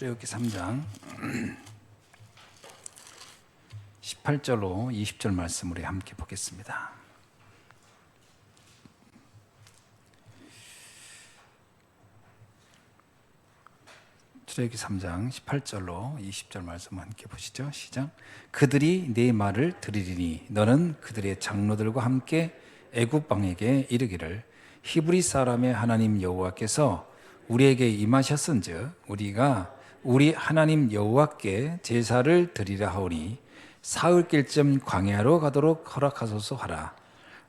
출애굽기 3장 18절로 20절 말씀 우리 함께 보겠습니다. 출애굽기 3장 18절로 20절 말씀 함께 보시죠. 시작. 그들이 네 말을 들으리니 너는 그들의 장로들과 함께 애굽 왕에게 이르기를 히브리 사람의 하나님 여호와께서 우리에게 임하셨은즉 우리가 우리 하나님 여호와께 제사를 드리라 하오니 사흘길쯤 광야로 가도록 허락하소서 하라.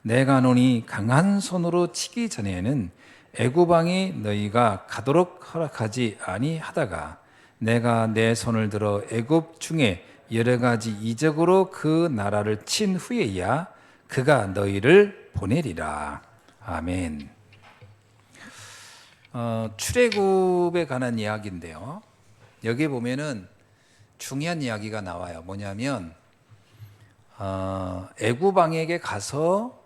내가 노니 강한 손으로 치기 전에는 애굽 왕이 너희가 가도록 허락하지 아니하다가 내가 내 손을 들어 애굽 중에 여러 가지 이적으로 그 나라를 친 후에야 그가 너희를 보내리라. 아멘. 출애굽에 관한 이야기인데요. 여기 보면은 중요한 이야기가 나와요. 뭐냐면 애굽 왕에게 가서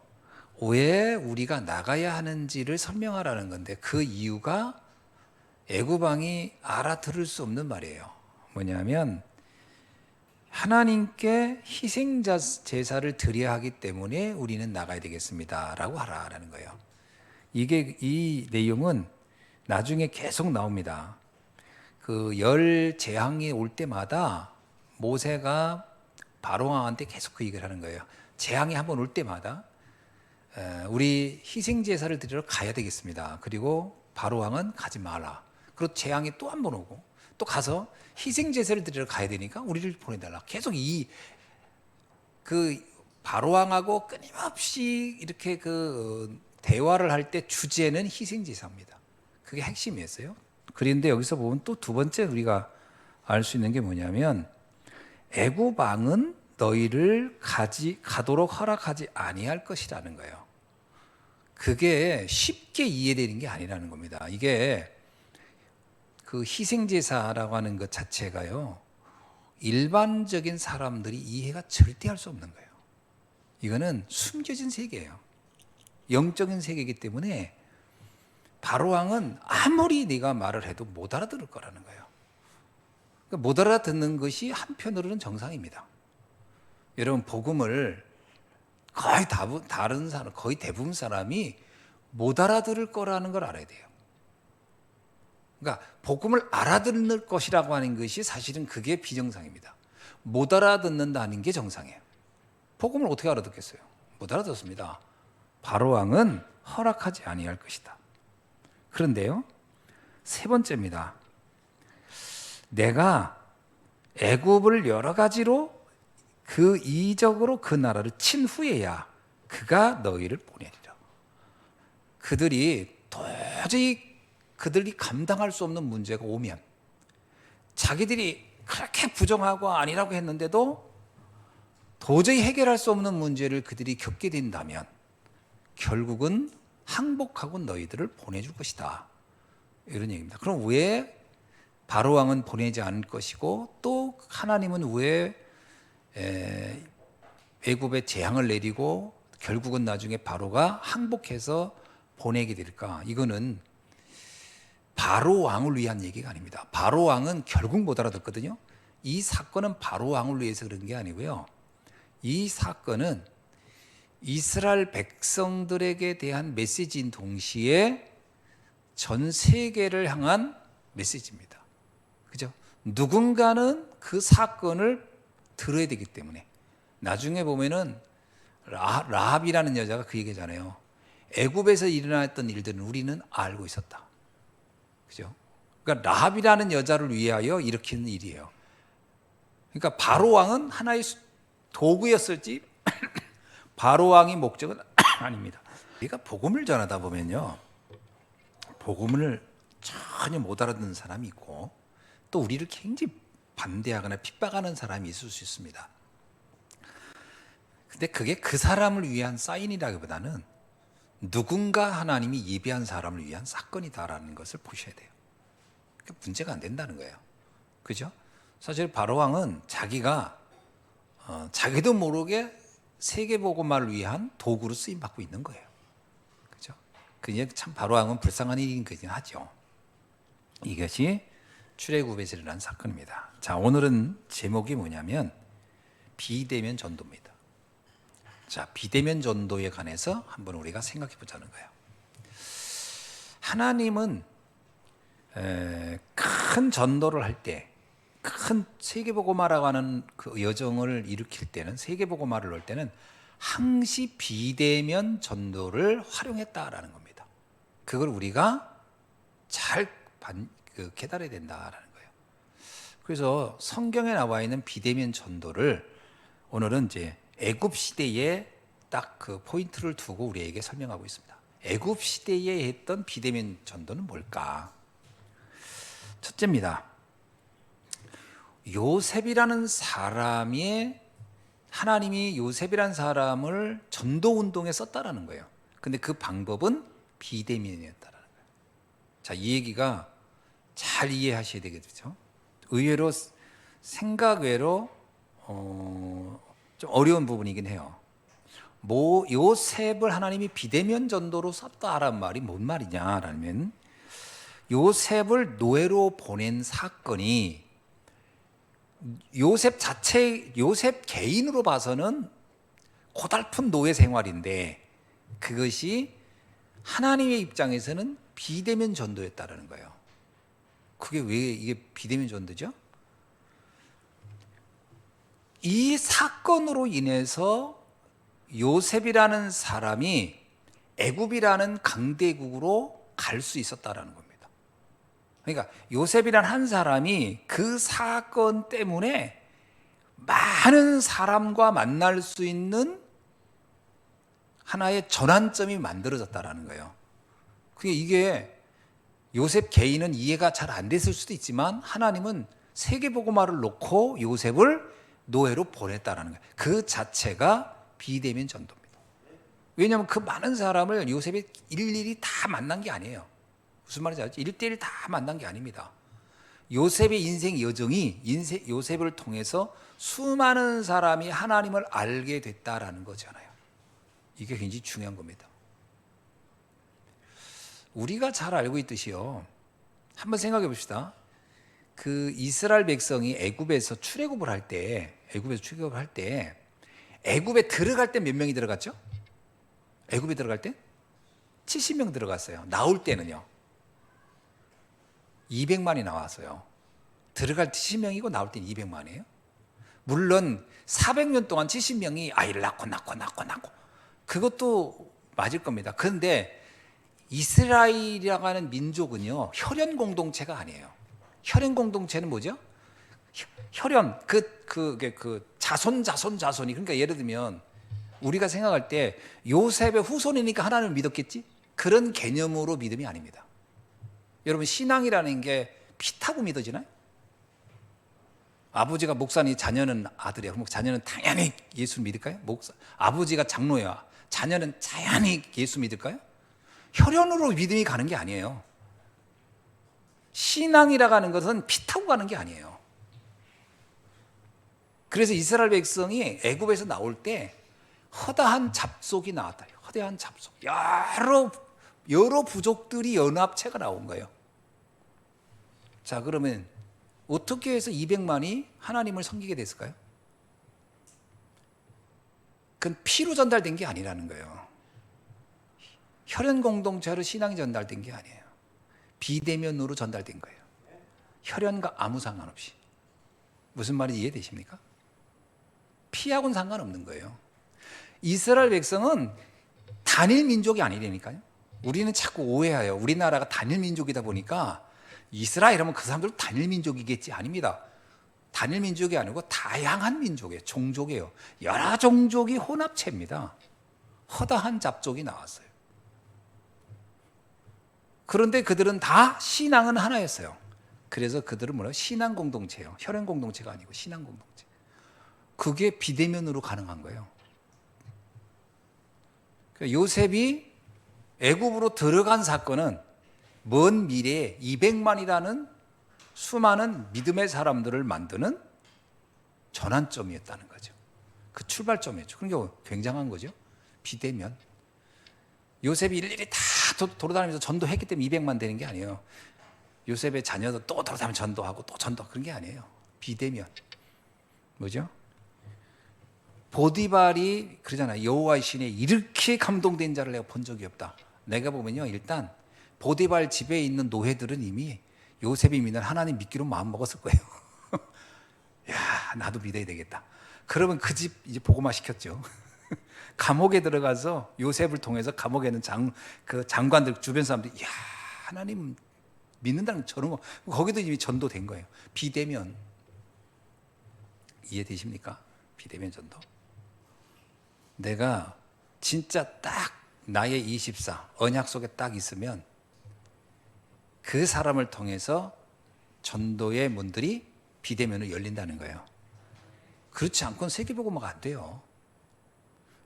왜 우리가 나가야 하는지를 설명하라는 건데 그 이유가 애굽 왕이 알아들을 수 없는 말이에요. 뭐냐면 하나님께 희생자 제사를 드려야 하기 때문에 우리는 나가야 되겠습니다라고 하라라는 거예요. 이 내용은 나중에 계속 나옵니다. 그 열 재앙이 올 때마다 모세가 바로 왕한테 계속 그 얘기를 하는 거예요. 재앙이 한번 올 때마다 우리 희생 제사를 드리러 가야 되겠습니다. 그리고 바로 왕은 가지 마라. 그리고 재앙이 또 한 번 오고 또 가서 희생 제사를 드리러 가야 되니까 우리를 보내달라. 계속 그 바로 왕하고 끊임없이 이렇게 그 대화를 할 때 주제는 희생 제사입니다. 그게 핵심이었어요. 그런데 여기서 보면 또 두 번째 우리가 알 수 있는 게 뭐냐면 애굽 왕은 너희를 가도록 허락하지 아니할 것이라는 거예요. 그게 쉽게 이해되는 게 아니라는 겁니다. 이게 그 희생제사라고 하는 것 자체가요, 일반적인 사람들이 이해가 절대 할 수 없는 거예요. 이거는 숨겨진 세계예요. 영적인 세계이기 때문에 바로 왕은 아무리 네가 말을 해도 못 알아들을 거라는 거예요. 그러니까 못 알아듣는 것이 한편으로는 정상입니다. 여러분, 복음을 거의 대부분 사람이 못 알아들을 거라는 걸 알아야 돼요. 그러니까 복음을 알아듣는 것이라고 하는 것이 사실은 그게 비정상입니다. 못 알아듣는다는 게 정상이에요. 복음을 어떻게 알아듣겠어요? 못 알아듣습니다. 바로 왕은 허락하지 아니할 것이다. 그런데요, 세 번째입니다. 내가 애굽을 여러 가지로 그 이적으로 그 나라를 친 후에야 그가 너희를 보내리라. 그들이 감당할 수 없는 문제가 오면 자기들이 그렇게 부정하고 아니라고 했는데도 도저히 해결할 수 없는 문제를 그들이 겪게 된다면 결국은 항복하고 너희들을 보내줄 것이다. 이런 얘기입니다. 그럼 왜 바로 왕은 보내지 않을 것이고 또 하나님은 왜 애굽에 재앙을 내리고 결국은 나중에 바로가 항복해서 보내게 될까? 이거는 바로 왕을 위한 얘기가 아닙니다. 바로 왕은 결국 못 알아듣거든요. 이 사건은 바로 왕을 위해서 그런 게 아니고요. 이 사건은 이스라엘 백성들에게 대한 메시지인 동시에 전 세계를 향한 메시지입니다. 그죠? 누군가는 그 사건을 들어야 되기 때문에 나중에 보면은 라합이라는 여자가 그 얘기잖아요. 애굽에서 일어났던 일들은 우리는 알고 있었다. 그죠? 그러니까 라합이라는 여자를 위하여 일으키는 일이에요. 그러니까 바로 왕은 하나의 도구였을지 바로 왕의 목적은 아닙니다. 우리가 복음을 전하다 보면요, 복음을 전혀 못 알아듣는 사람이 있고 또 우리를 굉장히 반대하거나 핍박하는 사람이 있을 수 있습니다. 근데 그게 그 사람을 위한 사인이라기보다는 누군가 하나님이 예비한 사람을 위한 사건이다라는 것을 보셔야 돼요. 그러니까 문제가 안 된다는 거예요. 그죠? 사실 바로 왕은 자기가 자기도 모르게 세계복음화를 위한 도구로 쓰임 받고 있는 거예요. 그죠? 그게 참 바로 왕은 불쌍한 일이긴 하죠. 이것이 출애굽에서 일어난 사건입니다. 자, 오늘은 제목이 뭐냐면 비대면 전도입니다. 자, 비대면 전도에 관해서 한번 우리가 생각해 보자는 거예요. 하나님은 큰 전도를 할 때, 큰 세계복음화라고 하는 그 여정을 일으킬 때는, 세계복음화를 할 때는 항시 비대면 전도를 활용했다라는 겁니다. 그걸 우리가 잘 깨달아야 된다라는 거예요. 그래서 성경에 나와 있는 비대면 전도를 오늘은 이제 애굽 시대에 딱 그 포인트를 두고 우리에게 설명하고 있습니다. 애굽 시대에 했던 비대면 전도는 뭘까? 첫째입니다. 요셉이라는 사람이, 하나님이 요셉이라는 사람을 전도 운동에 썼다라는 거예요. 근데 그 방법은 비대면이었다라는 거예요. 자, 이 얘기가 잘 이해하셔야 되겠죠. 의외로 생각 외로 좀 어려운 부분이긴 해요. 요셉을 하나님이 비대면 전도로 썼다라는 말이 뭔 말이냐라면, 요셉을 노예로 보낸 사건이 요셉 개인으로 봐서는 고달픈 노예 생활인데, 그것이 하나님의 입장에서는 비대면 전도였다라는 거예요. 그게 왜 이게 비대면 전도죠? 이 사건으로 인해서 요셉이라는 사람이 애굽이라는 강대국으로 갈 수 있었다라는 겁니다. 그러니까 요셉이라는 한 사람이 그 사건 때문에 많은 사람과 만날 수 있는 하나의 전환점이 만들어졌다라는 거예요. 이게 요셉 개인은 이해가 잘 안 됐을 수도 있지만, 하나님은 세계복음화를 놓고 요셉을 노예로 보냈다라는 거예요. 그 자체가 비대면 전도입니다. 왜냐하면 그 많은 사람을 요셉이 일일이 다 만난 게 아니에요. 무슨 말인지 알죠? 1대1 다 만난 게 아닙니다. 요셉의 인생 여정이 요셉을 통해서 수많은 사람이 하나님을 알게 됐다라는 거잖아요. 이게 굉장히 중요한 겁니다. 우리가 잘 알고 있듯이요, 한번 생각해 봅시다. 그 이스라엘 백성이 애굽에서 출애굽을 할 때, 애굽에 들어갈 때 몇 명이 들어갔죠? 애굽에 들어갈 때 70명 들어갔어요. 나올 때는요 200만이 나왔어요. 들어갈 때 70명이고 나올 때는 200만이에요. 물론 400년 동안 70명이 아이를 낳고 그것도 맞을 겁니다. 그런데 이스라엘이라고 하는 민족은요, 혈연 공동체가 아니에요. 혈연 공동체는 뭐죠? 혈연, 자손이. 그러니까 예를 들면 우리가 생각할 때 요셉의 후손이니까 하나님을 믿었겠지? 그런 개념으로 믿음이 아닙니다. 여러분, 신앙이라는 게 피 타고 믿어지나요? 아버지가 목사니 자녀는 아들이야. 그럼 자녀는 당연히 예수 믿을까요? 아버지가 장로야. 자녀는 당연히 예수 믿을까요? 혈연으로 믿음이 가는 게 아니에요. 신앙이라고 하는 것은 피 타고 가는 게 아니에요. 그래서 이스라엘 백성이 애굽에서 나올 때 허다한 잡속이 나왔다. 허다한 잡속. 여러 부족들이 연합체가 나온 거예요. 자, 그러면 어떻게 해서 200만이 하나님을 섬기게 됐을까요? 그건 피로 전달된 게 아니라는 거예요. 혈연 공동체로 신앙이 전달된 게 아니에요. 비대면으로 전달된 거예요. 혈연과 아무 상관없이. 무슨 말인지 이해되십니까? 피하고는 상관없는 거예요. 이스라엘 백성은 단일 민족이 아니라니까요. 우리는 자꾸 오해해요. 우리나라가 단일 민족이다 보니까 이스라엘 하면 그 사람들은 단일 민족이겠지. 아닙니다. 단일 민족이 아니고 다양한 민족이에요. 종족이에요. 여러 종족이 혼합체입니다. 허다한 잡족이 나왔어요. 그런데 그들은 다 신앙은 하나였어요. 그래서 그들은 뭐라고? 신앙 공동체예요. 혈연 공동체가 아니고 신앙 공동체. 그게 비대면으로 가능한 거예요. 요셉이 애굽으로 들어간 사건은 먼 미래에 200만이라는 수많은 믿음의 사람들을 만드는 전환점이었다는 거죠. 그 출발점이었죠. 그러니까 굉장한 거죠. 비대면. 요셉이 일일이 다 돌아다니면서 전도했기 때문에 200만 되는 게 아니에요. 요셉의 자녀도 또 돌아다니면 전도하고 또 전도, 그런 게 아니에요. 비대면. 뭐죠? 보디발이 그러잖아요. 여호와의 신에 이렇게 감동된 자를 내가 본 적이 없다. 내가 보면요, 일단 보디발 집에 있는 노예들은 이미 요셉이 믿는 하나님 믿기로 마음 먹었을 거예요. 야, 나도 믿어야 되겠다. 그러면 그 집 이제 복음화 시켰죠. 감옥에 들어가서 요셉을 통해서 감옥에 있는 그 장관들, 주변 사람들이, 야, 하나님 믿는다는 저런 거, 거기도 이미 전도된 거예요. 비대면. 이해되십니까? 비대면 전도. 내가 진짜 딱 나의 24 언약 속에 딱 있으면 그 사람을 통해서 전도의 문들이 비대면으로 열린다는 거예요. 그렇지 않고는 세계복음화가 안 돼요.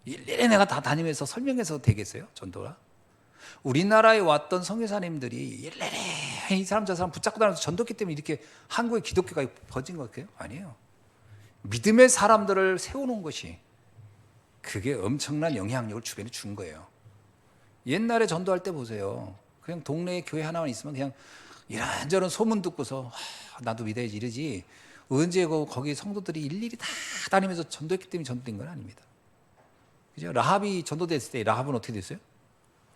일일이 내가 다 다니면서 설명해서 되겠어요? 전도가? 우리나라에 왔던 선교사님들이 일일이 이 사람 저 사람 붙잡고 다니면서 전도했기 때문에 이렇게 한국의 기독교가 퍼진 것 같아요? 아니에요. 믿음의 사람들을 세워놓은 것이, 그게 엄청난 영향력을 주변에 준 거예요. 옛날에 전도할 때 보세요. 그냥 동네에 교회 하나만 있으면 그냥 이런저런 소문 듣고서 나도 믿어야지 이러지, 언제 거기 성도들이 일일이 다 다니면서 전도했기 때문에 전도된 건 아닙니다. 그죠? 라합이 전도됐을 때 라합은 어떻게 됐어요?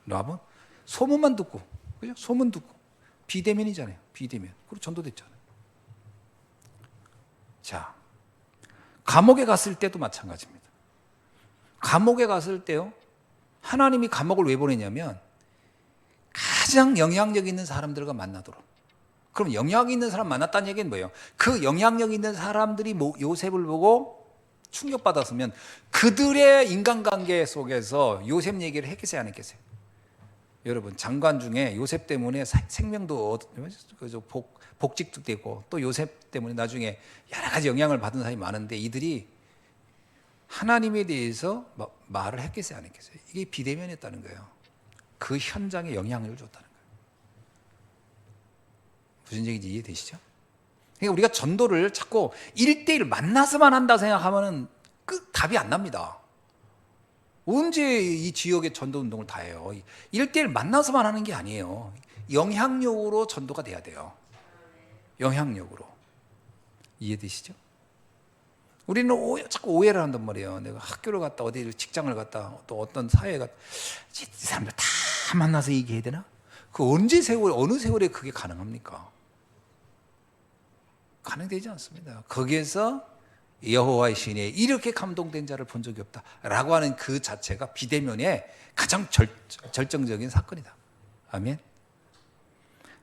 라합은 소문만 듣고, 그죠? 소문 듣고, 비대면이잖아요. 비대면. 그리고 전도됐잖아요. 자, 감옥에 갔을 때도 마찬가지입니다. 감옥에 갔을 때요, 하나님이 감옥을 왜 보내냐면 가장 영향력 있는 사람들과 만나도록. 그럼 영향력 있는 사람 만났다는 얘기는 뭐예요? 그 영향력 있는 사람들이 요셉을 보고 충격받았으면 그들의 인간관계 속에서 요셉 얘기를 했겠어요, 안 했겠어요? 여러분, 장관 중에 요셉 때문에 생명도 복직도 되고 또 요셉 때문에 나중에 여러 가지 영향을 받은 사람이 많은데, 이들이 하나님에 대해서 말을 했겠어요, 안 했겠어요? 이게 비대면이었다는 거예요. 그 현장에 영향력을 줬다는 거예요. 무슨 얘기인지 이해되시죠? 그러니까 우리가 전도를 자꾸 1대1 만나서만 한다 생각하면 답이 안 납니다. 언제 이 지역의 전도 운동을 다 해요? 1대1 만나서만 하는 게 아니에요. 영향력으로 전도가 돼야 돼요. 영향력으로. 이해되시죠? 우리는 자꾸 오해를 한단 말이에요. 내가 학교를 갔다, 어디 직장을 갔다, 또 어떤 사회에 갔다, 이 사람들 다 만나서 얘기해야 되나? 그 언제 어느 세월에 그게 가능합니까? 가능되지 않습니다. 거기에서 여호와의 신에 이렇게 감동된 자를 본 적이 없다라고 하는 그 자체가 비대면의 가장 절정적인 사건이다. 아멘.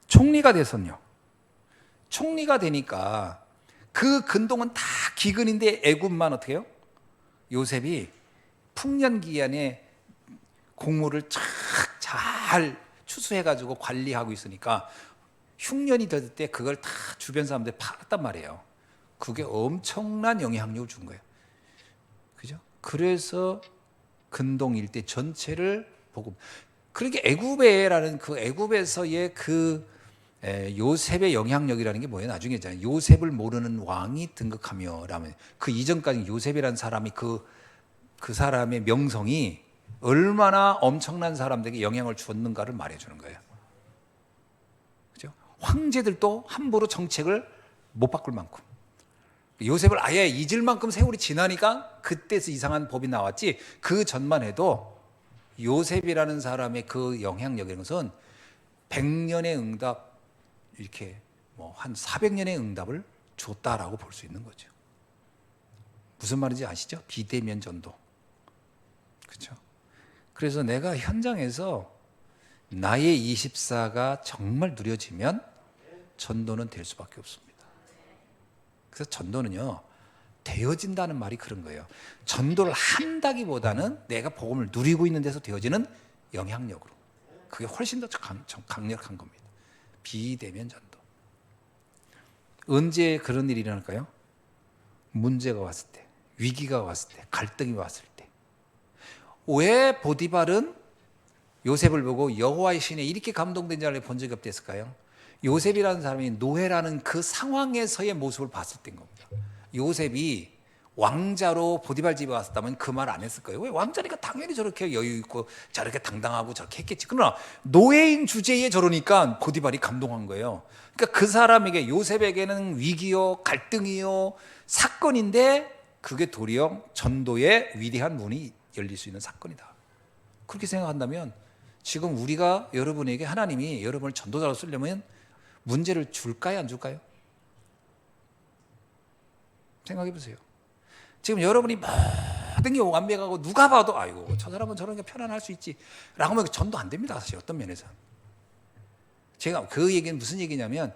총리가 돼서요. 총리가 되니까 그 근동은 다 기근인데 애굽만 어떻게 해요? 요셉이 풍년기한에 곡물을 잘 추수해가지고 관리하고 있으니까 흉년이 될 때 그걸 다 주변 사람들이 팔았단 말이에요. 그게 엄청난 영향력을 준 거예요. 그죠? 그래서 근동 일대 전체를 복음. 그러니까 애굽에라는 그 애굽에서의 그 요셉의 영향력이라는 게 뭐예요? 나중에 있잖아요. 요셉을 모르는 왕이 등극하며라면, 그 이전까지 요셉이라는 사람이 그 사람의 명성이 얼마나 엄청난 사람들에게 영향을 주었는가를 말해주는 거예요. 그죠? 황제들도 함부로 정책을 못 바꿀 만큼, 요셉을 아예 잊을 만큼 세월이 지나니까 그때서 이상한 법이 나왔지, 그 전만 해도 요셉이라는 사람의 그 영향력이라는 것은 100년의 응답, 이렇게 한 400년의 응답을 줬다라고 볼 수 있는 거죠. 무슨 말인지 아시죠? 비대면 전도. 그렇죠? 그래서 내가 현장에서 나의 24가 정말 누려지면 전도는 될 수밖에 없습니다. 그래서 전도는요, 되어진다는 말이 그런 거예요. 전도를 한다기보다는 내가 복음을 누리고 있는 데서 되어지는 영향력으로. 그게 훨씬 더 강력한 겁니다. 비대면 전도. 언제 그런 일이 일어날까요? 문제가 왔을 때, 위기가 왔을 때, 갈등이 왔을 때. 왜 보디발은 요셉을 보고 여호와의 신에 이렇게 감동된 자를 본 적이 없댔을까요? 요셉이라는 사람이 노예라는 그 상황에서의 모습을 봤을 때인 겁니다. 요셉이 왕자로 보디발 집에 왔다면 그 말 안 했을 거예요. 왜? 왕자니까 당연히 저렇게 여유 있고 저렇게 당당하고 저렇게 했겠지. 그러나 노예인 주제에 저러니까 보디발이 감동한 거예요. 그러니까 그 사람에게, 요셉에게는 위기요, 갈등이요, 사건인데 그게 도리어 전도의 위대한 문이 열릴 수 있는 사건이다. 그렇게 생각한다면 지금 우리가 여러분에게, 하나님이 여러분을 전도자로 쓰려면 문제를 줄까요, 안 줄까요? 생각해 보세요. 지금 여러분이 모든 게 완벽하고 누가 봐도 아이고 저 사람은 저런 게 편안할 수 있지 라고 하면 전도 안 됩니다. 사실 어떤 면에서. 제가 그 얘기는 무슨 얘기냐면,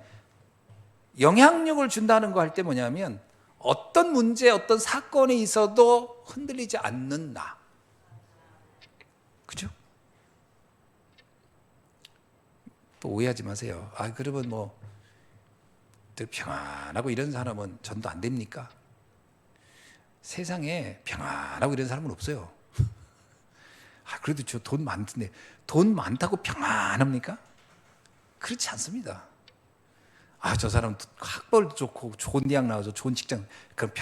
영향력을 준다는 거 할 때 뭐냐면 어떤 문제, 어떤 사건이 있어도 흔들리지 않는 나. 그죠? 또 오해하지 마세요. 아, 그러면 뭐 평안하고 이런 사람은 전도 안 됩니까? 세상에 평안하고 이런 사람은 없어요. 아, 그래도 저 돈 많던데 돈 많다고 평안합니까? 그렇지 않습니다. 아, 저 사람 학벌도 좋고 좋은 대학 나와서 좋은 직장, 그럼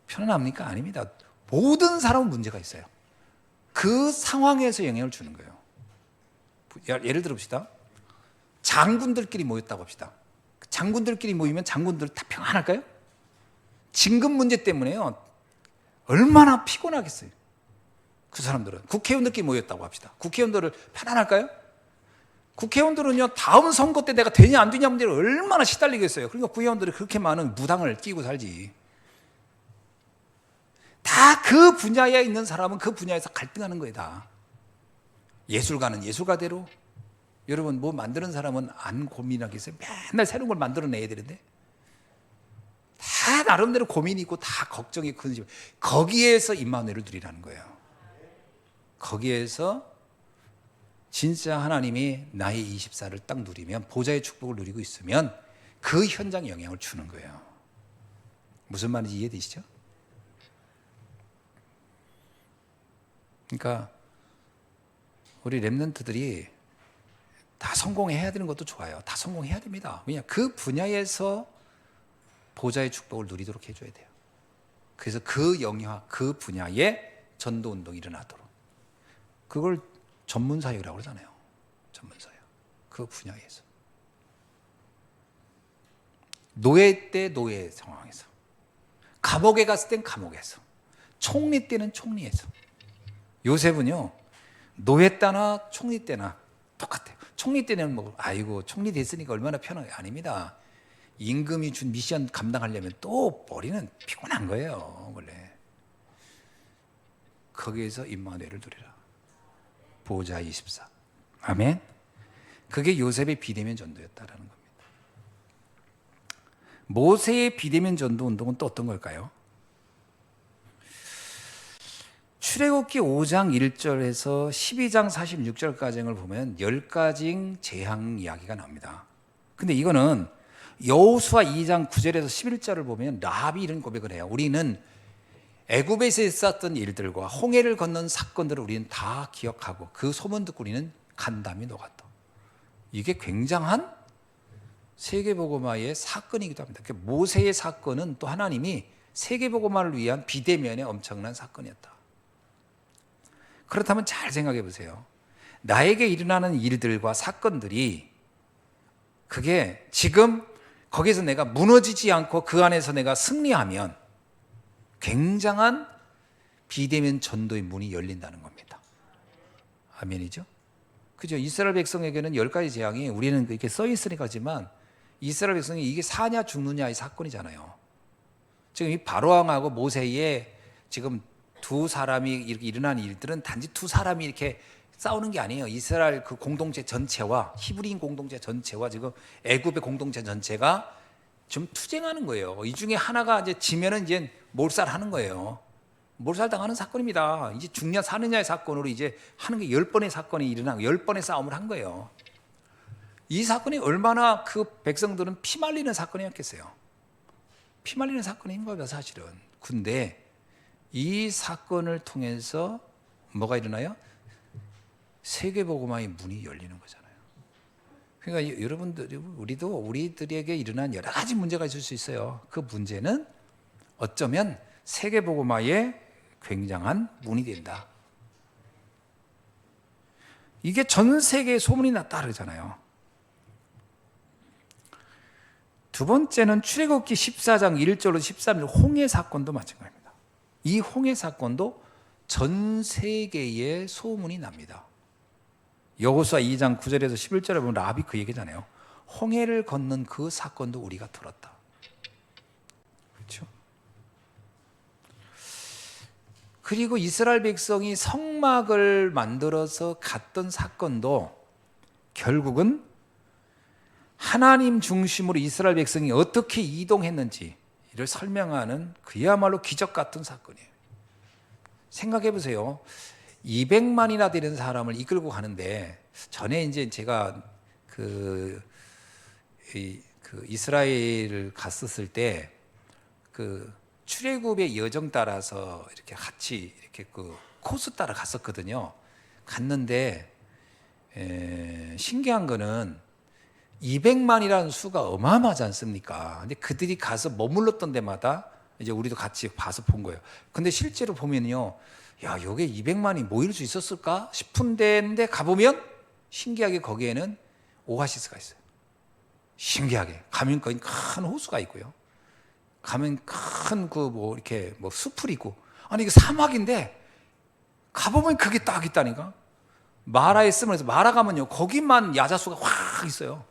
편안합니까? 아닙니다. 모든 사람은 문제가 있어요. 그 상황에서 영향을 주는 거예요. 예를 들어 봅시다. 장군들끼리 모였다고 합시다. 장군들끼리 모이면 장군들 다 평안할까요? 진급 문제 때문에요. 얼마나 피곤하겠어요. 그 사람들은. 국회의원들끼리 모였다고 합시다. 국회의원들을 편안할까요? 국회의원들은요, 다음 선거 때 내가 되냐 안 되냐 문제를 얼마나 시달리겠어요. 그러니까 국회의원들이 그렇게 많은 무당을 끼고 살지. 다 그 분야에 있는 사람은 그 분야에서 갈등하는 거예요. 다. 예술가는 예술가대로, 여러분 뭐 만드는 사람은 안 고민하겠어요? 맨날 새로운 걸 만들어내야 되는데 다 나름대로 고민이 있고 다 걱정이 큰 집. 거기에서 임마누엘을 누리라는 거예요. 거기에서 진짜 하나님이 나의 24를 딱 누리면, 보좌의 축복을 누리고 있으면 그 현장에 영향을 주는 거예요. 무슨 말인지 이해되시죠? 그러니까 우리 렘넌트들이 다 성공해야 되는 것도 좋아요. 다 성공해야 됩니다. 왜냐? 그 분야에서 보좌의 축복을 누리도록 해줘야 돼요. 그래서 그 영역, 그 분야에 전도 운동이 일어나도록. 그걸 전문사역이라고 그러잖아요. 전문사역. 그 분야에서. 노예 때 노예 상황에서. 감옥에 갔을 땐 감옥에서. 총리 때는 총리에서. 요셉은요, 노예 때나 총리 때나 똑같아요. 총리 때는 뭐, 아이고, 총리 됐으니까 얼마나 편하게. 아닙니다. 임금이 준 미션 감당하려면 또 머리는 피곤한 거예요, 원래. 거기에서 임마누엘을 누리라. 보호자 24. 아멘. 그게 요셉의 비대면 전도였다라는 겁니다. 모세의 비대면 전도 운동은 또 어떤 걸까요? 출애굽기 5장 1절에서 12장 46절까지를 보면 10가지 재앙 이야기가 나옵니다. 근데 이거는 여호수아 2장 9절에서 11절을 보면 라합이 이런 고백을 해요. 우리는 애굽에서 있었던 일들과 홍해를 건넌 사건들을 우리는 다 기억하고 그 소문 듣고 우리는 간담이 녹았다. 이게 굉장한 세계복음화의 사건이기도 합니다. 모세의 사건은 또 하나님이 세계복음화를 위한 비대면의 엄청난 사건이었다. 그렇다면 잘 생각해 보세요. 나에게 일어나는 일들과 사건들이, 그게 지금 거기서 내가 무너지지 않고 그 안에서 내가 승리하면 굉장한 비대면 전도의 문이 열린다는 겁니다. 아멘이죠? 그죠? 이스라엘 백성에게는 10가지 재앙이, 우리는 이렇게 써 있으니까 하지만 이스라엘 백성이 이게 사냐 죽느냐의 사건이잖아요. 지금 이 바로왕하고 모세의 지금 두 사람이 이렇게 일어난 일들은 단지 두 사람이 이렇게 싸우는 게 아니에요. 이스라엘 그 공동체 전체와 히브리인 공동체 전체와 지금 애굽의 공동체 전체가 좀 투쟁하는 거예요. 이 중에 하나가 이제 지면은 이제 몰살하는 거예요. 몰살당하는 사건입니다. 이제 죽냐 사느냐의 사건으로 이제 하는 게 10번의 사건이 일어나고 10번의 싸움을 한 거예요. 이 사건이 얼마나 그 백성들은 피 말리는 사건이었겠어요. 피 말리는 사건인 거예요, 사실은. 근데 이 사건을 통해서 뭐가 일어나요? 세계복음화의 문이 열리는 거잖아요. 그러니까 여러분들이, 우리들에게 일어난 여러 가지 문제가 있을 수 있어요. 그 문제는 어쩌면 세계복음화의 굉장한 문이 된다. 이게 전 세계에 소문이 났다 그러잖아요. 두 번째는 출애굽기 14장 1절로 13절 홍해 사건도 마찬가지입니다. 이 홍해 사건도 전 세계에 소문이 납니다. 여호수아 2장 9절에서 11절에 보면 라합이 그 얘기잖아요. 홍해를 건넌 그 사건도 우리가 들었다. 그렇죠? 그리고 이스라엘 백성이 성막을 만들어서 갔던 사건도 결국은 하나님 중심으로 이스라엘 백성이 어떻게 이동했는지를 설명하는 그야말로 기적 같은 사건이에요. 생각해 보세요. 200만이나 되는 사람을 이끌고 가는데, 전에 이제 제가 이스라엘을 갔었을 때 출애굽의 여정 따라서 이렇게 같이 이렇게 코스 따라 갔었거든요. 갔는데 신기한 거는 200만이라는 수가 어마어마하지 않습니까? 근데 그들이 가서 머물렀던 데마다 이제 우리도 같이 봐서 본 거예요. 근데 실제로 보면요, 야, 여기에 200만이 모일 수 있었을까 싶은 데인데 가보면 신기하게 거기에는 오아시스가 있어요. 신기하게 가면 거기 큰 호수가 있고요. 가면 큰 이렇게 숲을 있고, 아니 이게 사막인데 가보면 그게 딱 있다니까. 마라에 쓰면서 마라 가면요 거기만 야자수가 확 있어요.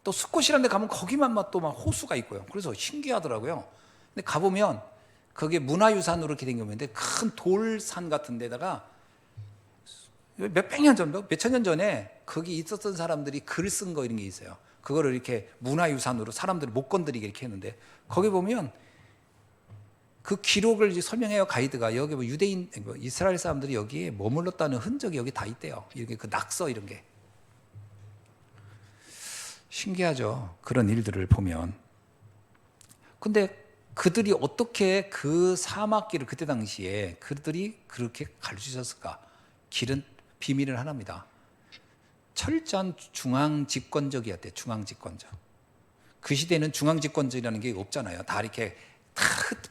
또 숲곳이라는 데 가면 거기만 또 호수가 있고요. 그래서 신기하더라고요. 근데 가보면 그게 문화유산으로 이렇게 된 건데, 큰 돌산 같은 데다가 몇백 년 전, 몇천 년 전에 거기 있었던 사람들이 글 쓴 거 이런 게 있어요. 그거를 이렇게 문화유산으로 사람들이 못 건드리게 이렇게 했는데, 거기 보면 그 기록을 이제 설명해요. 가이드가 여기 유대인, 이스라엘 사람들이 여기에 머물렀다는 흔적이 여기 다 있대요. 이렇게 그 낙서 이런 게. 신기하죠. 그런 일들을 보면. 근데 그들이 어떻게 그 사막길을 그때 당시에 그들이 그렇게 갈 수 있었을까? 길은 비밀은 하나입니다. 철저한 중앙집권적이었대요. 중앙집권적. 그 시대는 중앙집권적이라는 게 없잖아요. 다 이렇게 다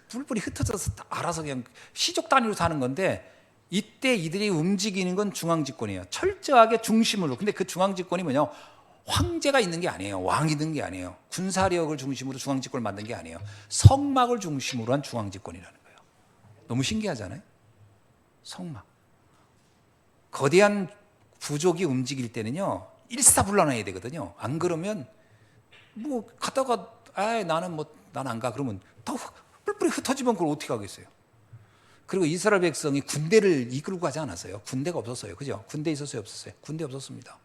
뿔뿔이 흩어져서 알아서 그냥 시족 단위로 사는 건데, 이때 이들이 움직이는 건 중앙집권이에요. 철저하게 중심으로. 근데 그 중앙집권이 뭐냐? 황제가 있는 게 아니에요. 왕이 있는 게 아니에요. 군사력을 중심으로 중앙집권을 만든 게 아니에요. 성막을 중심으로 한 중앙집권이라는 거예요. 너무 신기하잖아요. 성막. 거대한 부족이 움직일 때는요 일사불란해야 되거든요. 안 그러면 가다가 나는 난 안 가 그러면 더 뿔뿔이 흩어지면 그걸 어떻게 하겠어요. 그리고 이스라엘 백성이 군대를 이끌고 가지 않았어요. 군대가 없었어요. 그죠? 군대 있었어요? 없었어요? 군대 없었습니다.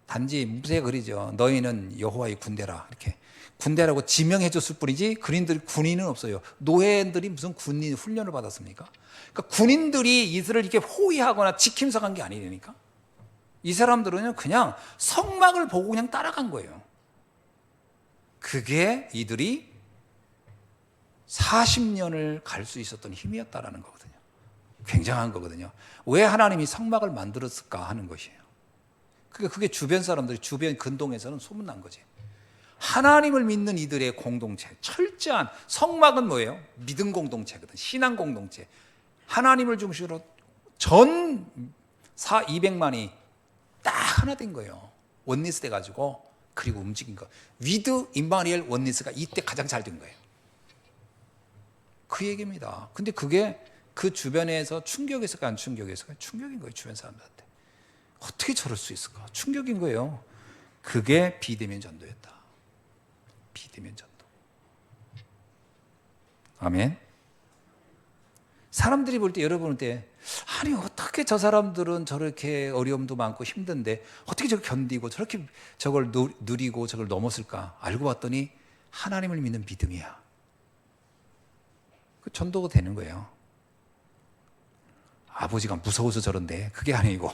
단지 무쇠 그리죠. 너희는 여호와의 군대라, 이렇게 군대라고 지명해 줬을 뿐이지 군인은 없어요. 노예들이 무슨 군인 훈련을 받았습니까? 그러니까 군인들이 이들을 이렇게 호위하거나 지킴서 간 게 아니니까. 이 사람들은 그냥 성막을 보고 그냥 따라간 거예요. 그게 이들이 40년을 갈 수 있었던 힘이었다라는 거거든요. 굉장한 거거든요. 왜 하나님이 성막을 만들었을까 하는 것이에요. 그게 주변 사람들이, 주변 근동에서는 소문난 거지. 하나님을 믿는 이들의 공동체, 철저한 성막은 뭐예요? 믿음 공동체거든. 신앙 공동체. 하나님을 중심으로 전 200만이 딱 하나 된 거예요. 원리스 돼가지고, 그리고 움직인 거. 위드 임마누엘 원리스가 이때 가장 잘 된 거예요. 그 얘기입니다. 근데 그게 그 주변에서 충격했을까 안 충격했을까? 충격인 거예요. 주변 사람들한테. 어떻게 저럴 수 있을까? 충격인 거예요. 그게 비대면 전도였다. 비대면 전도. 아멘. 사람들이 볼 때, 여러분 볼 때, 아니 어떻게 저 사람들은 저렇게 어려움도 많고 힘든데 어떻게 저걸 견디고 저렇게 저걸 누리고 저걸 넘었을까? 알고 봤더니 하나님을 믿는 믿음이야. 그 전도가 되는 거예요. 아버지가 무서워서 저런데 그게 아니고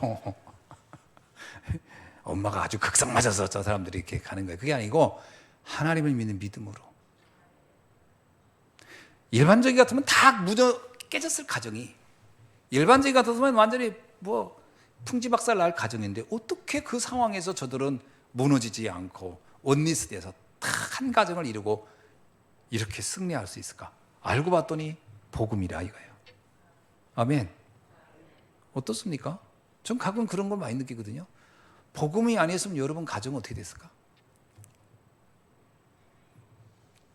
엄마가 아주 극성 맞아서 저 사람들이 이렇게 가는 거예요. 그게 아니고 하나님을 믿는 믿음으로. 일반적이 같으면 다 깨졌을 가정이, 일반적이 같았으면 완전히 풍지박살 날 가정인데, 어떻게 그 상황에서 저들은 무너지지 않고 원리스돼서 딱 한 가정을 이루고 이렇게 승리할 수 있을까? 알고 봤더니 복음이라 이거예요. 아멘. 어떻습니까? 전 가끔 그런 걸 많이 느끼거든요. 복음이 아니었으면 여러분 가정은 어떻게 됐을까?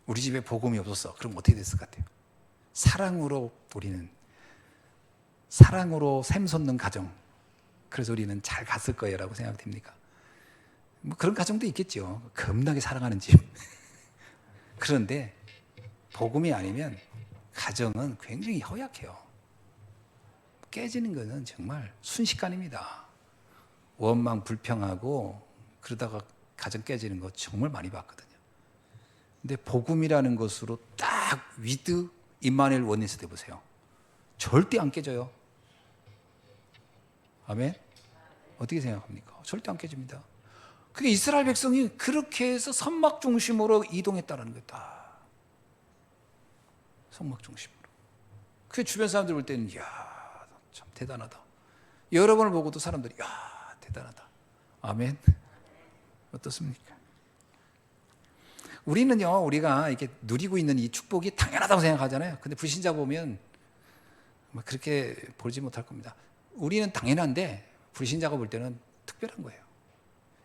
우리 집에 복음이 없었어. 그럼 어떻게 됐을 것 같아요? 사랑으로 우리는 사랑으로 샘솟는 가정. 그래서 우리는 잘 갔을 거예요라고 생각됩니까? 뭐 그런 가정도 있겠죠. 겁나게 사랑하는 집. 그런데 복음이 아니면 가정은 굉장히 허약해요. 깨지는 것은 정말 순식간입니다. 원망 불평하고 그러다가 가정 깨지는 거 정말 많이 봤거든요. 근데 복음이라는 것으로 딱 위드 임마누엘 원리스 돼 보세요. 절대 안 깨져요. 아멘. 어떻게 생각합니까? 절대 안 깨집니다. 그게 이스라엘 백성이 그렇게 해서 선막 중심으로 이동했다는 거다. 선막 중심으로. 그 주변 사람들 볼 때는 이야 참 대단하다. 여러분을 보고도 사람들이 이야 대단하다. 아멘. 어떻습니까? 우리는요, 우리가 이렇게 누리고 있는 이 축복이 당연하다고 생각하잖아요. 근데 불신자 보면 그렇게 보지 못할 겁니다. 우리는 당연한데 불신자가 볼 때는 특별한 거예요.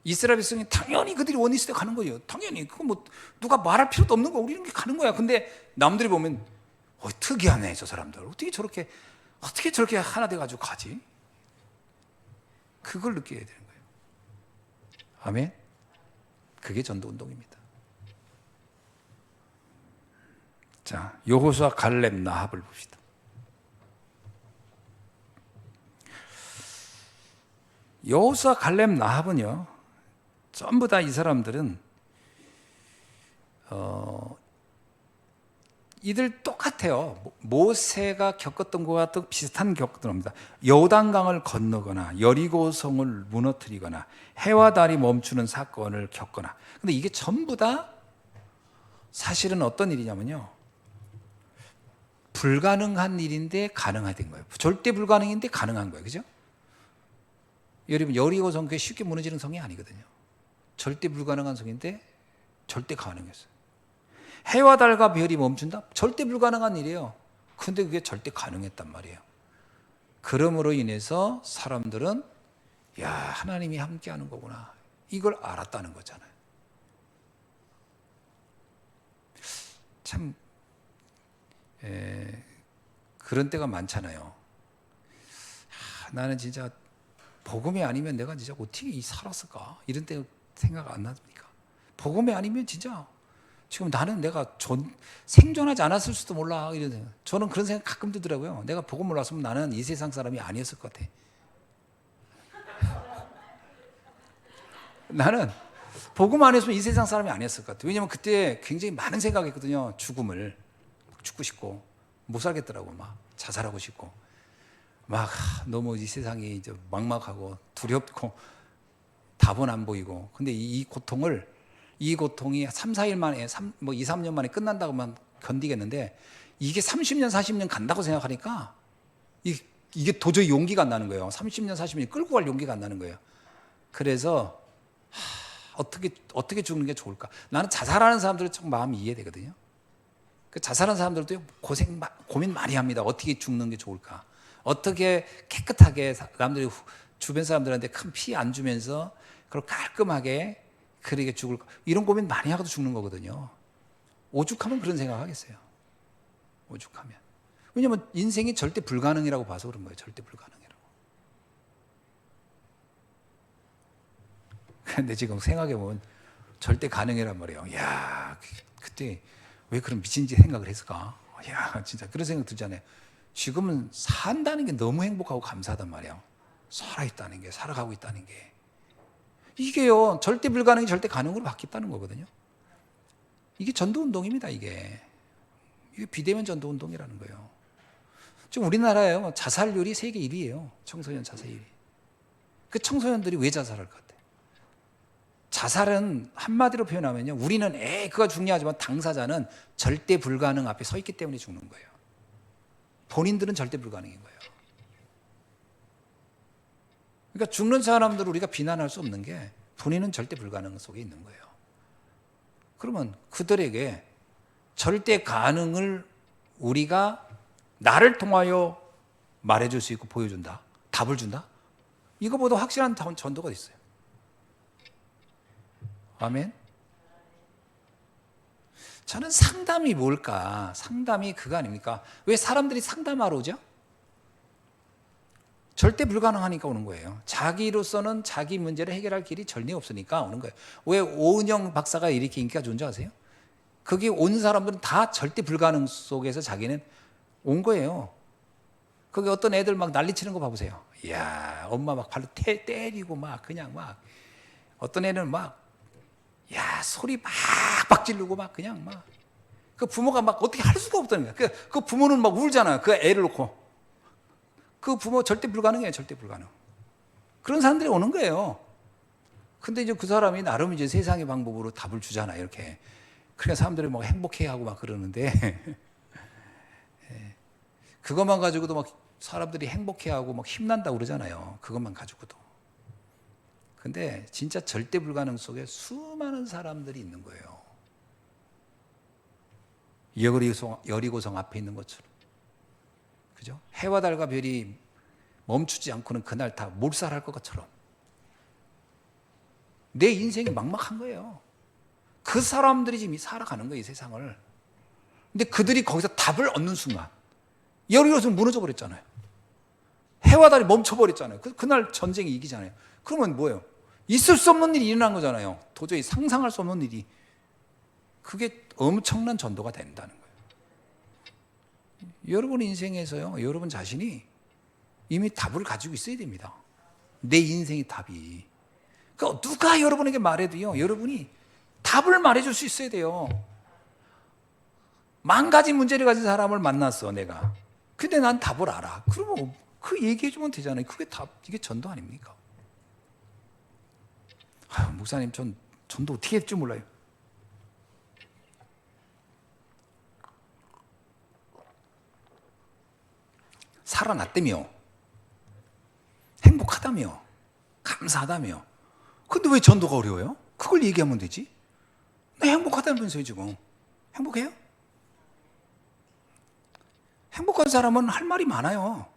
이스라엘 백성이 당연히 그들이 원리스에 가는 거예요. 당연히 그거 뭐 누가 말할 필요도 없는 거 우리는 가는 거야. 근데 남들이 보면 특이하네 저 사람들. 어떻게 저렇게 하나 돼가지고 가지? 그걸 느껴야 되는 거예요. 아멘. 그게 전도 운동입니다. 자, 여호수아, 갈렙, 나합을 봅시다. 여호수아, 갈렙, 나합은요, 전부 다 이 사람들은 이들 똑같아요. 모세가 겪었던 것과 또 비슷한 겪었던 겁니다. 요단강을 건너거나 여리고성을 무너뜨리거나 해와 달이 멈추는 사건을 겪거나. 근데 이게 전부 다 사실은 어떤 일이냐면요, 불가능한 일인데 가능하된 거예요. 절대 불가능인데 가능한 거예요. 그죠? 여러분, 여리고 성 그게 쉽게 무너지는 성이 아니거든요. 절대 불가능한 성인데 절대 가능했어요. 해와 달과 별이 멈춘다? 절대 불가능한 일이에요. 근데 그게 절대 가능했단 말이에요. 그러므로 인해서 사람들은 야, 하나님이 함께 하는 거구나. 이걸 알았다는 거잖아요. 참 그런 때가 많잖아요. 나는 진짜 복음이 아니면 내가 진짜 어떻게 살았을까? 이런 때 생각 안 납니까? 복음이 아니면 진짜 지금 나는 내가 생존하지 않았을 수도 몰라. 이런 생각. 저는 그런 생각 가끔 들더라고요. 내가 복음 몰랐으면 나는 이 세상 사람이 아니었을 것 같아. 나는 복음 안 했으면 이 세상 사람이 아니었을 것 같아. 왜냐면 그때 굉장히 많은 생각했거든요. 죽음을. 죽고 싶고 못 살겠더라고. 막 자살하고 싶고 막 너무 이 세상이 이제 막막하고 두렵고 답은 안 보이고. 근데 이 고통이 3, 4일 만에 2, 3년 만에 끝난다고만 견디겠는데 이게 30년, 40년 간다고 생각하니까 이게 도저히 용기가 안 나는 거예요. 30년, 40년 끌고 갈 용기가 안 나는 거예요. 그래서 어떻게 죽는 게 좋을까? 나는 자살하는 사람들은 좀 마음이 이해되거든요. 그 자살하는 사람들도 고민 많이 합니다. 어떻게 죽는 게 좋을까? 어떻게 깨끗하게 남들이 주변 사람들한테 큰 피해 안 주면서 그걸 깔끔하게 그러게 죽을까? 이런 고민 많이 하고도 죽는 거거든요. 오죽하면 그런 생각 하겠어요. 오죽하면. 왜냐하면 인생이 절대 불가능이라고 봐서 그런 거예요. 절대 불가능이라고. 근데 지금 생각해보면 절대 가능이란 말이에요. 야, 그때 왜 그런 미친 짓 생각을 했을까? 야, 진짜 그런 생각 들잖아요. 지금은 산다는 게 너무 행복하고 감사하단 말이에요. 살아있다는 게, 살아가고 있다는 게. 이게요, 절대 불가능이 절대 가능으로 바뀌었다는 거거든요. 이게 전도운동입니다, 이게 비대면 전도운동이라는 거예요. 지금 우리나라에요, 자살률이 세계 1위예요. 청소년 자살률이. 그 청소년들이 왜 자살할 것 같아요? 자살은 한마디로 표현하면요, 우리는 그가 중요하지만 당사자는 절대 불가능 앞에 서 있기 때문에 죽는 거예요. 본인들은 절대 불가능인 거예요. 그러니까 죽는 사람들을 우리가 비난할 수 없는 게 본인은 절대 불가능 속에 있는 거예요. 그러면 그들에게 절대 가능을 우리가 나를 통하여 말해줄 수 있고 보여준다, 답을 준다, 이거보다 확실한 전도가 있어요. 아멘. 저는 상담이 뭘까? 상담이 그거 아닙니까? 왜 사람들이 상담하러 오죠? 절대 불가능하니까 오는 거예요. 자기로서는 자기 문제를 해결할 길이 전혀 없으니까 오는 거예요. 왜 오은영 박사가 이렇게 인기가 좋은지 아세요? 거기 온 사람들은 다 절대 불가능 속에서 자기는 온 거예요. 거기 어떤 애들 막 난리치는 거 봐보세요. 이야, 엄마 막 발로 때리고 막 그냥 막 어떤 애는 막 야, 소리 막 지르고 막 그냥 막 그 부모가 막 어떻게 할 수가 없다는 거야. 그 부모는 막 울잖아요. 그 애를 놓고. 그 부모 절대 불가능해요. 절대 불가능. 그런 사람들이 오는 거예요. 근데 이제 그 사람이 나름 이제 세상의 방법으로 답을 주잖아요. 이렇게. 그러니까 사람들이 막 행복해하고 막 그러는데 그것만 가지고도 막 사람들이 행복해하고 막 힘난다고 그러잖아요. 그것만 가지고도. 근데 진짜 절대 불가능 속에 수많은 사람들이 있는 거예요. 여리고성 앞에 있는 것처럼. 그죠? 해와 달과 별이 멈추지 않고는 그날 다 몰살할 것처럼. 내 인생이 막막한 거예요. 그 사람들이 지금 살아가는 거예요, 이 세상을. 근데 그들이 거기서 답을 얻는 순간 여리고성 무너져 버렸잖아요. 해와 달이 멈춰버렸잖아요. 그날 전쟁이 이기잖아요. 그러면 뭐예요? 있을 수 없는 일이 일어난 거잖아요. 도저히 상상할 수 없는 일이. 그게 엄청난 전도가 된다는 거예요. 여러분 인생에서요, 여러분 자신이 이미 답을 가지고 있어야 됩니다. 내 인생의 답이. 그러니까 누가 여러분에게 말해도요, 여러분이 답을 말해줄 수 있어야 돼요. 만 가지 문제를 가진 사람을 만났어, 내가. 근데 난 답을 알아. 그러면 그 얘기해주면 되잖아요. 그게 이게 전도 아닙니까? 목사님, 전도 어떻게 할 줄 몰라요. 살아났다며, 행복하다며, 감사하다며. 근데 왜 전도가 어려워요? 그걸 얘기하면 되지. 나 행복하다면서요, 지금. 행복해요? 행복한 사람은 할 말이 많아요.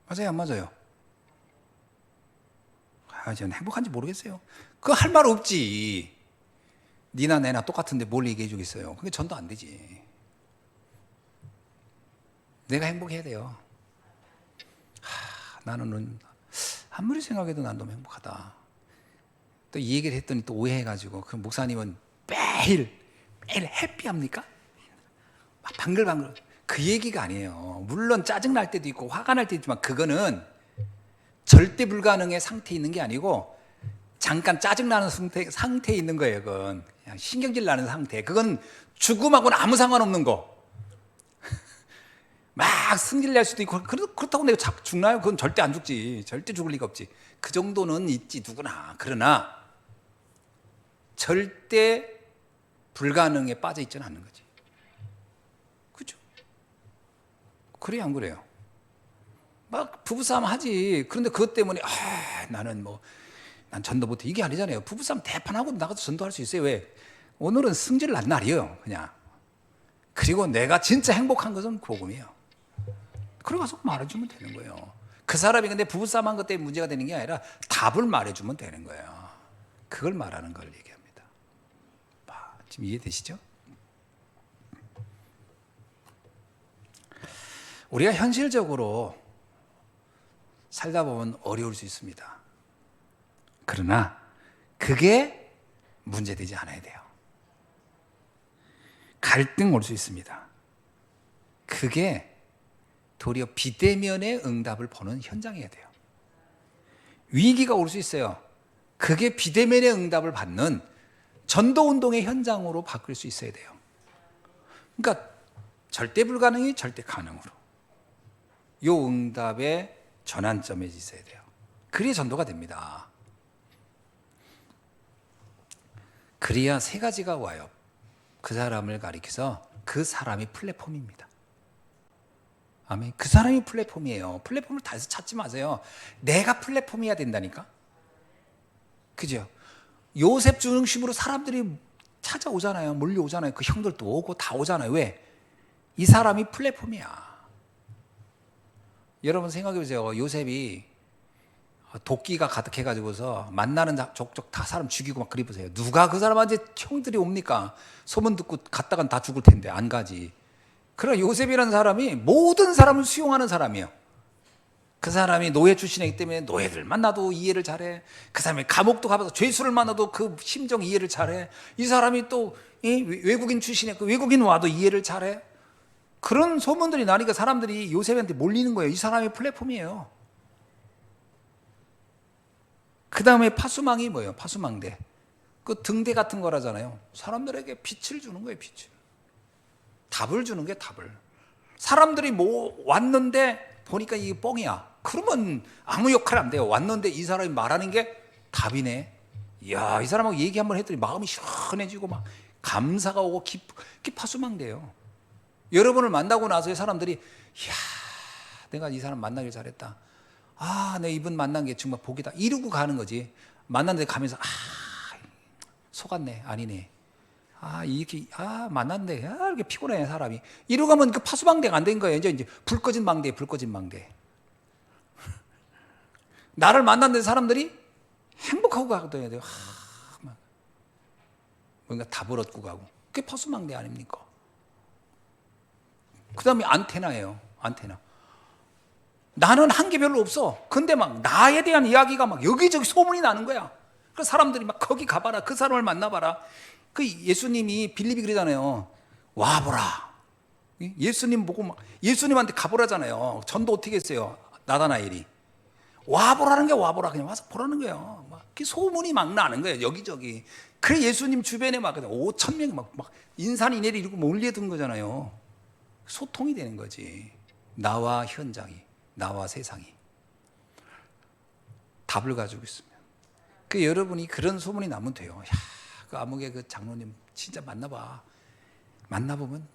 맞아요, 안 맞아요? 저는 행복한지 모르겠어요. 그거 할 말 없지. 니나 내나 똑같은데 뭘 얘기해 주겠어요. 그게 전도 안 되지. 내가 행복해야 돼요. 나는 아무리 생각해도 난 너무 행복하다. 또 이 얘기를 했더니 또 오해해가지고 그 목사님은 매일 해피합니까? 막 방글방글. 그 얘기가 아니에요. 물론 짜증날 때도 있고 화가 날 때도 있지만 그거는 절대 불가능의 상태에 있는 게 아니고 잠깐 짜증나는 상태에 있는 거예요. 그건 그냥 신경질 나는 상태. 그건 죽음하고는 아무 상관없는 거. 막 승질 낼 수도 있고 그렇다고 내가 죽나요? 그건 절대 안 죽지. 절대 죽을 리가 없지. 그 정도는 있지 누구나. 그러나 절대 불가능에 빠져 있지는 않는 거지. 그죠? 그래요, 안 그래요? 막 부부싸움 하지. 그런데 그것 때문에 난 전도 못해. 이게 아니잖아요. 부부싸움 대판하고 나가서 전도할 수 있어요. 왜? 오늘은 승질 난 날이에요. 그냥. 그리고 내가 진짜 행복한 것은 복음이에요. 그러고서 말해주면 되는 거예요. 그 사람이 근데 부부싸움 한 것 때문에 문제가 되는 게 아니라 답을 말해주면 되는 거예요. 그걸 말하는 걸 얘기합니다. 지금 이해되시죠? 우리가 현실적으로 살다 보면 어려울 수 있습니다. 그러나 그게 문제되지 않아야 돼요. 갈등 올 수 있습니다. 그게 도리어 비대면의 응답을 보는 현장이어야 돼요. 위기가 올 수 있어요. 그게 비대면의 응답을 받는 전도운동의 현장으로 바뀔 수 있어야 돼요. 그러니까 절대 불가능이 절대 가능으로 이 응답의 전환점에 있어야 돼요. 그래야 전도가 됩니다. 그래야 세 가지가 와요. 그 사람을 가리켜서 그 사람이 플랫폼입니다. 아멘. 그 사람이 플랫폼이에요. 플랫폼을 다 해서 찾지 마세요. 내가 플랫폼이어야 된다니까. 그죠? 요셉 중심으로 사람들이 찾아오잖아요. 몰려오잖아요. 그 형들도 오고 다 오잖아요. 왜? 이 사람이 플랫폼이야. 여러분 생각해 보세요. 요셉이 도끼가 가득해가지고서 만나는 족족 다 사람 죽이고 막 그리 보세요. 누가 그 사람한테 형들이 옵니까? 소문 듣고 갔다간 다 죽을 텐데 안 가지. 그러나 요셉이라는 사람이 모든 사람을 수용하는 사람이에요. 그 사람이 노예 출신이기 때문에 노예들 만나도 이해를 잘해. 그 사람이 감옥도 가봐서 죄수를 만나도 그 심정 이해를 잘해. 이 사람이 또 외국인 출신이야. 그 외국인 와도 이해를 잘해. 그런 소문들이 나니까 사람들이 요셉한테 몰리는 거예요. 이 사람이 플랫폼이에요. 그 다음에 파수망이 뭐예요? 파수망대. 그 등대 같은 거라잖아요. 사람들에게 빛을 주는 거예요, 빛을. 답을 주는 게 답을. 사람들이 뭐 왔는데 보니까 이게 뻥이야. 그러면 아무 역할 안 돼요. 왔는데 이 사람이 말하는 게 답이네. 이야, 이 사람하고 얘기 한번 했더니 마음이 시원해지고 막 감사가 오고 그게 파수망대예요. 여러분을 만나고 나서 사람들이 이야, 내가 이 사람 만나길 잘했다. 아, 내 이분 만난 게 정말 복이다. 이러고 가는 거지. 만났는데 가면서 속았네. 아니네. 이렇게 만났는데 이렇게 피곤해 사람이. 이러고 가면 그 파수망대가 안 된 거예요. 이제 불 꺼진 망대, 불 꺼진 망대. 나를 만났는데 사람들이 행복하고 가거든요. 뭔가 답을 얻고 가고. 그게 파수망대 아닙니까? 그 다음에 안테나예요. 안테나. 나는 한 게 별로 없어. 근데 막 나에 대한 이야기가 막 여기저기 소문이 나는 거야. 그래서 사람들이 막 거기 가봐라. 그 사람을 만나봐라. 그 예수님이 빌립이 그러잖아요. 와보라. 예수님 보고 막 예수님한테 가보라잖아요. 전도 어떻게 했어요? 나다나엘이. 와보라는 게 와보라. 그냥 와서 보라는 거예요. 막 그 소문이 막 나는 거예요. 여기저기. 그래 예수님 주변에 막 5천 명이 막 인산인해를 이루고 몰려든 거잖아요. 소통이 되는 거지. 나와 현장이, 나와 세상이. 답을 가지고 있으면. 그 여러분이 그런 소문이 나면 돼요. 야, 그 암흑의 그 장로님 진짜 만나봐. 만나보면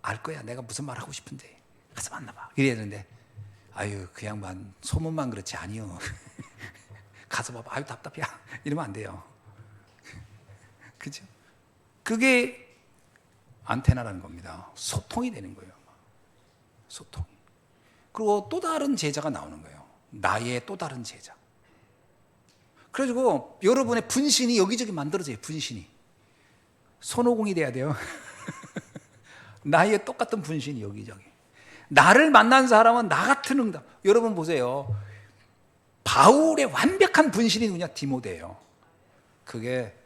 알 거야. 내가 무슨 말 하고 싶은데. 가서 만나봐. 이래야 되는데, 아유, 그 양반 소문만 그렇지 아니요. 가서 봐봐. 아유, 답답해. 이러면 안 돼요. 그죠? 그게 안테나라는 겁니다. 소통이 되는 거예요. 소통이. 그리고 또 다른 제자가 나오는 거예요. 나의 또 다른 제자. 그래가지고 여러분의 분신이 여기저기 만들어져요. 분신이. 손오공이 돼야 돼요. 나의 똑같은 분신이 여기저기. 나를 만난 사람은 나 같은 응답. 여러분 보세요. 바울의 완벽한 분신이 누구냐? 디모데예요. 그게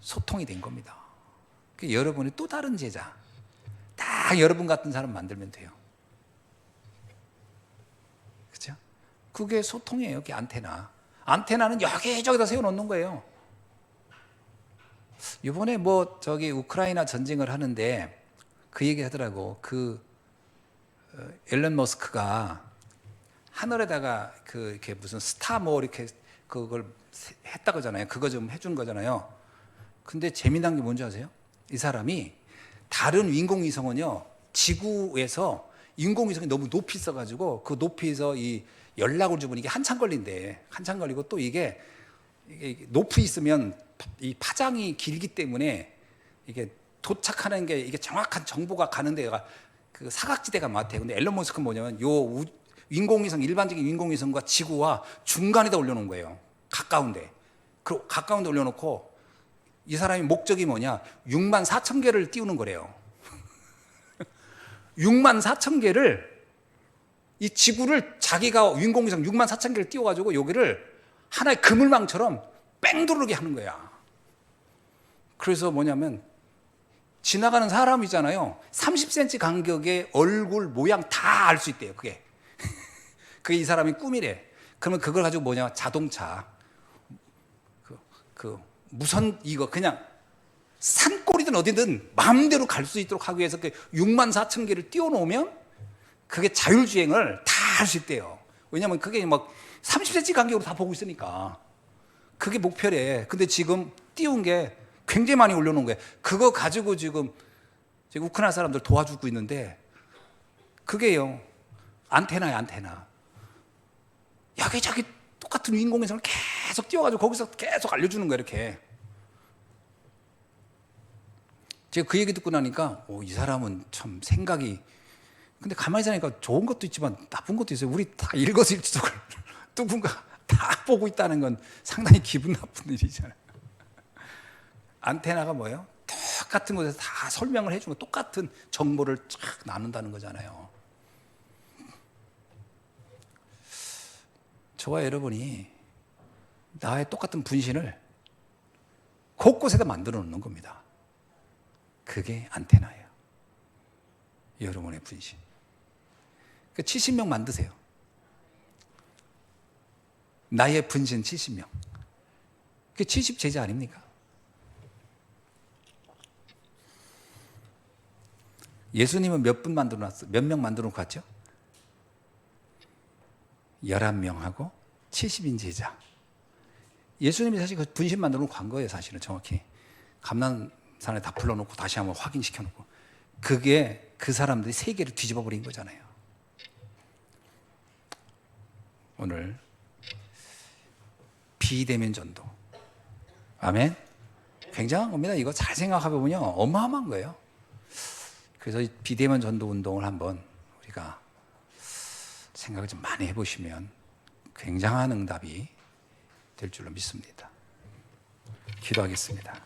소통이 된 겁니다. 여러분이 또 다른 제자. 딱 여러분 같은 사람 만들면 돼요. 그죠? 그게 소통이에요. 그게 안테나. 안테나는 여기저기다 세워놓는 거예요. 이번에 우크라이나 전쟁을 하는데 그 얘기 하더라고. 앨런 머스크가 하늘에다가 이렇게 무슨 스타 이렇게 그걸 했다 그러잖아요. 그거 좀 해준 거잖아요. 근데 재미난 게 뭔지 아세요? 이 사람이 다른 인공위성은요, 지구에서 인공위성이 너무 높이 있어가지고 그 높이에서 이 연락을 주면 이게 한참 걸린대. 한참 걸리고 또 이게 높이 있으면 이 파장이 길기 때문에 이게 도착하는 게 이게 정확한 정보가 가는 데가 그 사각지대가 많대요. 근데 앨런 머스크는 뭐냐면 인공위성, 일반적인 인공위성과 지구와 중간에다 올려놓은 거예요. 가까운데. 그 가까운데 올려놓고 이 사람이 목적이 뭐냐? 6만 4천 개를 띄우는 거래요. 6만 4천 개를 이 지구를 자기가 인공위성 6만 4천 개를 띄워가지고 여기를 하나의 그물망처럼 뺑 두르게 하는 거야. 그래서 뭐냐면 지나가는 사람이잖아요. 30cm 간격의 얼굴 모양 다 알 수 있대요. 그게 이 사람이 꿈이래. 그러면 그걸 가지고 뭐냐? 자동차 무선 이거 그냥 산골이든 어디든 마음대로 갈 수 있도록 하기 위해서 6만 4천 개를 띄워놓으면 그게 자율주행을 다 할 수 있대요. 왜냐하면 그게 막 30cm 간격으로 다 보고 있으니까. 그게 목표래. 근데 지금 띄운 게 굉장히 많이 올려놓은 거예요. 그거 가지고 지금 우크라이나 사람들 도와주고 있는데 그게요. 안테나야, 안테나. 여기저기 똑같은 인공위성을 계속 띄워가지고 거기서 계속 알려주는 거예요, 이렇게. 제가 그 얘기 듣고 나니까 이 사람은 참 생각이, 근데 가만히 생각하니까 좋은 것도 있지만 나쁜 것도 있어요. 우리 다 일거수일투족을 누군가 다 보고 있다는 건 상당히 기분 나쁜 일이잖아요. 안테나가 뭐예요? 똑같은 곳에서 다 설명을 해주고 똑같은 정보를 쫙 나눈다는 거잖아요. 저와 여러분이 나의 똑같은 분신을 곳곳에다 만들어 놓는 겁니다. 그게 안테나예요. 여러분의 분신. 70명 만드세요. 나의 분신 70명. 그게 70제자 아닙니까? 예수님은 몇 분 만들어 놨어요? 몇 명 만들어 놓고 갔죠? 11명하고 70인 제자. 예수님이 사실 그 분신 만들어 놓고 간 거예요, 사실은 정확히. 감난산에 다 불러놓고 다시 한번 확인시켜 놓고. 그게 그 사람들이 세계를 뒤집어 버린 거잖아요. 오늘 비대면 전도. 아멘. 굉장한 겁니다. 이거 잘 생각해 보면요, 어마어마한 거예요. 그래서 이 비대면 전도 운동을 한번 우리가 생각을 좀 많이 해보시면 굉장한 응답이 될 줄로 믿습니다. 기도하겠습니다.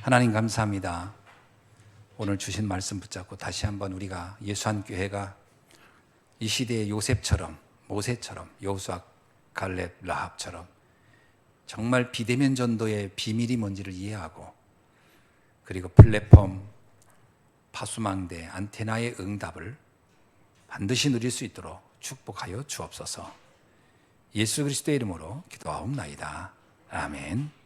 하나님 감사합니다. 오늘 주신 말씀 붙잡고 다시 한번 우리가 예수한교회가 이 시대의 요셉처럼, 모세처럼, 여호수아, 갈렙, 라합처럼 정말 비대면 전도의 비밀이 뭔지를 이해하고, 그리고 플랫폼, 파수망대, 안테나의 응답을 반드시 누릴 수 있도록 축복하여 주옵소서. 예수 그리스도의 이름으로 기도하옵나이다. 아멘.